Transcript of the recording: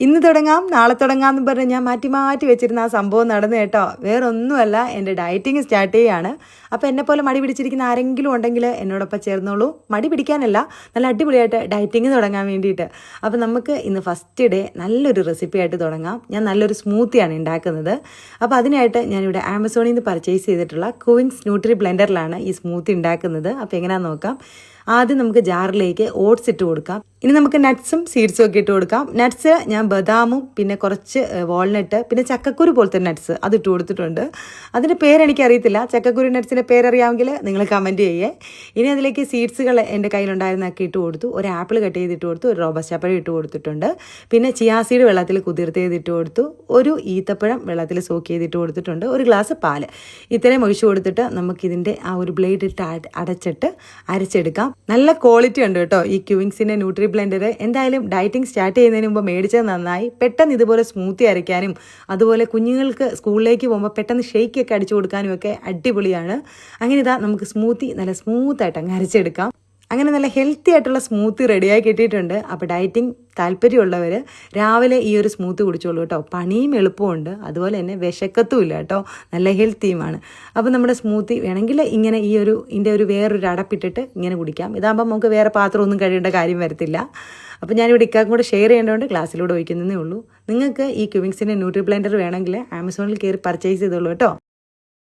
ഇന്ന് തുടങ്ങാം നാളെ തുടങ്ങാമെന്ന് പറഞ്ഞ് ഞാൻ മാറ്റി മാറ്റി വെച്ചിരുന്ന ആ സംഭവം നടന്നു കേട്ടോ. വേറൊന്നുമല്ല, എൻ്റെ ഡയറ്റിങ് സ്റ്റാർട്ട് ചെയ്യുകയാണ്. അപ്പോൾ എന്നെപ്പോലെ മടി പിടിച്ചിരിക്കുന്ന ആരെങ്കിലും ഉണ്ടെങ്കിൽ എന്നോടൊപ്പം ചേർന്നോളൂ. മടി പിടിക്കാനല്ല, നല്ല അടിപൊളിയായിട്ട് ഡയറ്റിങ് തുടങ്ങാൻ വേണ്ടിയിട്ട്. അപ്പോൾ നമുക്ക് ഇന്ന് ഫസ്റ്റ് ഡേ നല്ലൊരു റെസിപ്പി ആയിട്ട് തുടങ്ങാം. ഞാൻ നല്ലൊരു സ്മൂത്തിയാണ് ഉണ്ടാക്കുന്നത്. അപ്പോൾ അതിനായിട്ട് ഞാനിവിടെ ആമസോണിൽ നിന്ന് പർച്ചേസ് ചെയ്തിട്ടുള്ള ക്വിൻസ് ന്യൂട്രി ബ്ലെൻഡറിലാണ് ഈ സ്മൂത്തി ഉണ്ടാക്കുന്നത്. അപ്പോൾ എങ്ങനെയാണെന്ന് നോക്കാം. ആദ്യം നമുക്ക് ജാറിലേക്ക് ഓട്സ് ഇട്ട് കൊടുക്കാം. ഇനി നമുക്ക് നട്ട്സും സീഡ്സും ഒക്കെ ഇട്ട് കൊടുക്കാം. നട്ട്സ് ഞാൻ ബദാമും പിന്നെ കുറച്ച് വാൾനട്ട് പിന്നെ ചക്കക്കുരു പോലത്തെ നട്ട്സ് അത് ഇട്ട് കൊടുത്തിട്ടുണ്ട്. അതിൻ്റെ പേരെനിക്കറിയത്തില്ല. ചക്കക്കുരു നട്ട്സിൻ്റെ പേരറിയാമെങ്കിൽ നിങ്ങൾ കമൻറ്റ് ചെയ്യേ. ഇനി അതിലേക്ക് സീഡ്സുകൾ എൻ്റെ കയ്യിലുണ്ടായിരുന്നൊക്കെ ഇട്ട് കൊടുത്തു. ഒരു ആപ്പിൾ കട്ട് ചെയ്തിട്ട് കൊടുത്തു, ഒരു റോബസ്റ്റാപ്പഴം ഇട്ട് കൊടുത്തിട്ടുണ്ട്. പിന്നെ ചിയാ സീഡ് വെള്ളത്തിൽ കുതിർത്ത് ചെയ്തിട്ട് കൊടുത്തു, ഒരു ഈത്തപ്പഴം വെള്ളത്തിൽ സോക്ക് ചെയ്തിട്ട് കൊടുത്തിട്ടുണ്ട്, ഒരു ഗ്ലാസ് പാല്. ഇത്രയും ഒഴിച്ചു കൊടുത്തിട്ട് നമുക്കിതിൻ്റെ ആ ഒരു ബ്ലേഡ് ഇട്ട് അടച്ചിട്ട് അരച്ചെടുക്കാം. നല്ല ക്വാളിറ്റി ഉണ്ട് കേട്ടോ ഈ ക്വിൻസിൻ്റെ ന്യൂട്രി ബ്ലെൻഡർ. എന്തായാലും ഡയറ്റിംഗ് സ്റ്റാർട്ട് ചെയ്യുന്നതിന് മുമ്പ് മേടിച്ചത് നന്നായി. പെട്ടെന്ന് ഇതുപോലെ സ്മൂത്തി അരയ്ക്കാനും അതുപോലെ കുഞ്ഞുങ്ങൾക്ക് സ്കൂളിലേക്ക് പോകുമ്പോൾ പെട്ടെന്ന് ഷേക്കൊക്കെ അടിച്ചു കൊടുക്കാനും ഒക്കെ അടിപൊളിയാണ്. അങ്ങനെ ഇതാ നമുക്ക് സ്മൂത്തി നല്ല സ്മൂത്തായിട്ട് അങ്ങ് അരച്ചെടുക്കാം. അങ്ങനെ നല്ല ഹെൽത്തി ആയിട്ടുള്ള സ്മൂത്തി റെഡിയായി കിട്ടിയിട്ടുണ്ട്. അപ്പോൾ ഡയറ്റിംഗ് താല്പര്യമുള്ളവർ രാവിലെ ഈ ഒരു സ്മൂത്തി കുടിച്ചോളൂ കേട്ടോ. പണിയും എളുപ്പമുണ്ട്, അതുപോലെ തന്നെ വിശക്കത്തുമില്ല കേട്ടോ, നല്ല ഹെൽത്തിയുമാണ്. അപ്പോൾ നമ്മുടെ സ്മൂത്തി വേണമെങ്കിൽ ഇങ്ങനെ ഇതിൻ്റെ ഒരു വേറൊരു അടപ്പിട്ടിട്ട് ഇങ്ങനെ കുടിക്കാം. ഇതാകുമ്പോൾ നമുക്ക് വേറെ പാത്രമൊന്നും കഴിയേണ്ട കാര്യം വരത്തില്ല. അപ്പോൾ ഞാനിവിടെ ഇക്കാക്കും കൂടെ ഷെയർ ചെയ്യേണ്ടതുകൊണ്ട് ഗ്ലാസ്സിലൂടെ ഒഴിക്കുന്നതേ ഉള്ളൂ. നിങ്ങൾക്ക് ഈ ക്വിൻസിൻ്റെ ന്യൂട്രി ബ്ലെൻഡർ വേണമെങ്കിൽ ആമസോണിൽ കയറി പർച്ചേസ് ചെയ്തോളൂ കേട്ടോ.